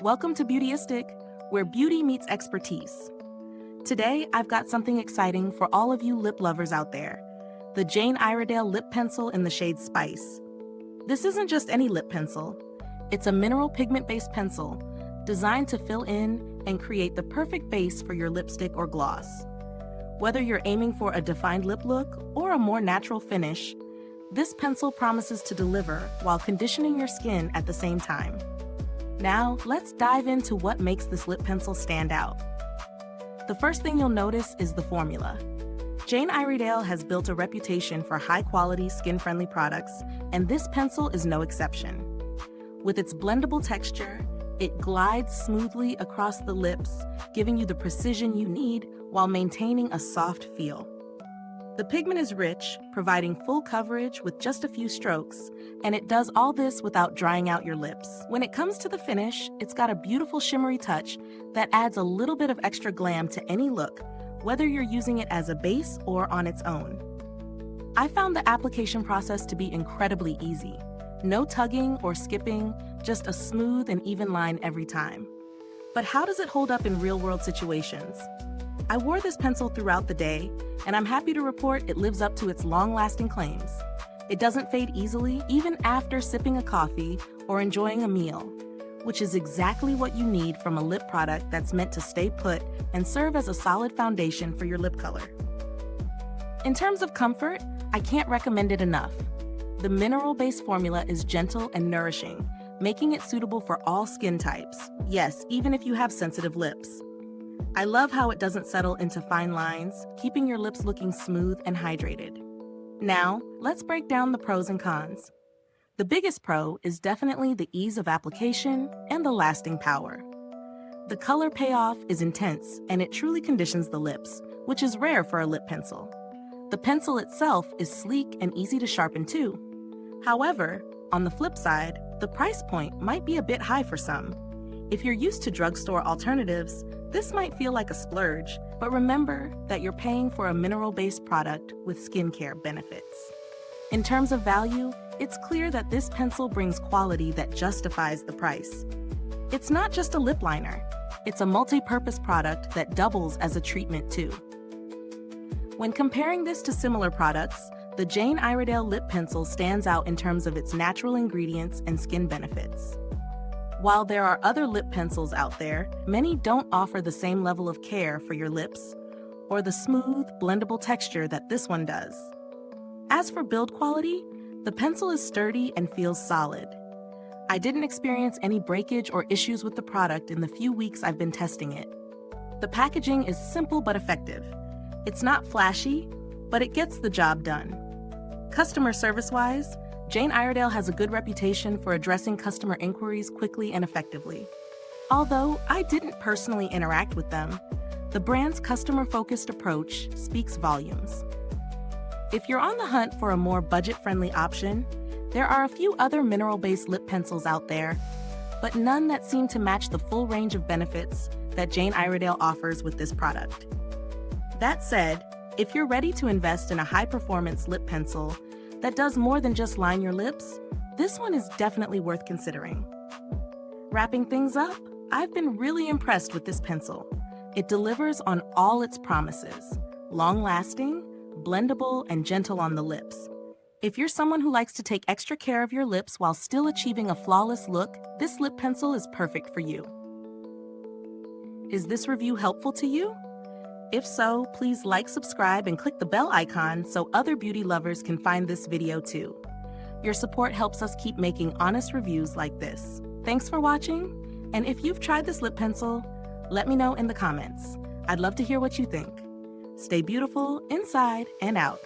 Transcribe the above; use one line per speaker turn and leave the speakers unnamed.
Welcome to Beautyistic, where beauty meets expertise. Today, I've got something exciting for all of you lip lovers out there. The Jane Iredale lip pencil in the shade Spice. This isn't just any lip pencil. It's a mineral pigment-based pencil designed to fill in and create the perfect base for your lipstick or gloss. Whether you're aiming for a defined lip look or a more natural finish, this pencil promises to deliver while conditioning your skin at the same time. Now, let's dive into what makes this lip pencil stand out. The first thing you'll notice is the formula. Jane Iredale has built a reputation for high-quality, skin-friendly products, and this pencil is no exception. With its blendable texture, it glides smoothly across the lips, giving you the precision you need while maintaining a soft feel. The pigment is rich, providing full coverage with just a few strokes, and it does all this without drying out your lips. When it comes to the finish, it's got a beautiful shimmery touch that adds a little bit of extra glam to any look, whether you're using it as a base or on its own. I found the application process to be incredibly easy. No tugging or skipping, just a smooth and even line every time. But how does it hold up in real-world situations? I wore this pencil throughout the day, and I'm happy to report it lives up to its long-lasting claims. It doesn't fade easily, even after sipping a coffee or enjoying a meal, which is exactly what you need from a lip product that's meant to stay put and serve as a solid foundation for your lip color. In terms of comfort, I can't recommend it enough. The mineral-based formula is gentle and nourishing, making it suitable for all skin types. Yes, even if you have sensitive lips. I love how it doesn't settle into fine lines, keeping your lips looking smooth and hydrated. Now, let's break down the pros and cons. The biggest pro is definitely the ease of application and the lasting power. The color payoff is intense, and it truly conditions the lips, which is rare for a lip pencil. The pencil itself is sleek and easy to sharpen too. However, on the flip side, the price point might be a bit high for some. If you're used to drugstore alternatives, this might feel like a splurge, but remember that you're paying for a mineral-based product with skincare benefits. In terms of value, it's clear that this pencil brings quality that justifies the price. It's not just a lip liner, it's a multi-purpose product that doubles as a treatment too. When comparing this to similar products, the Jane Iredale lip pencil stands out in terms of its natural ingredients and skin benefits. While there are other lip pencils out there, many don't offer the same level of care for your lips or the smooth, blendable texture that this one does. As for build quality, the pencil is sturdy and feels solid. I didn't experience any breakage or issues with the product in the few weeks I've been testing it. The packaging is simple but effective. It's not flashy, but it gets the job done. Customer service-wise, Jane Iredale has a good reputation for addressing customer inquiries quickly and effectively. Although I didn't personally interact with them, the brand's customer-focused approach speaks volumes. If you're on the hunt for a more budget-friendly option, there are a few other mineral-based lip pencils out there, but none that seem to match the full range of benefits that Jane Iredale offers with this product. That said, if you're ready to invest in a high-performance lip pencil that does more than just line your lips, this one is definitely worth considering. Wrapping things up, I've been really impressed with this pencil. It delivers on all its promises: long-lasting, blendable, and gentle on the lips. If you're someone who likes to take extra care of your lips while still achieving a flawless look, this lip pencil is perfect for you. Is this review helpful to you? If so, please like, subscribe, and click the bell icon so other beauty lovers can find this video too. Your support helps us keep making honest reviews like this. Thanks for watching, and if you've tried this lip pencil, let me know in the comments. I'd love to hear what you think. Stay beautiful inside and out.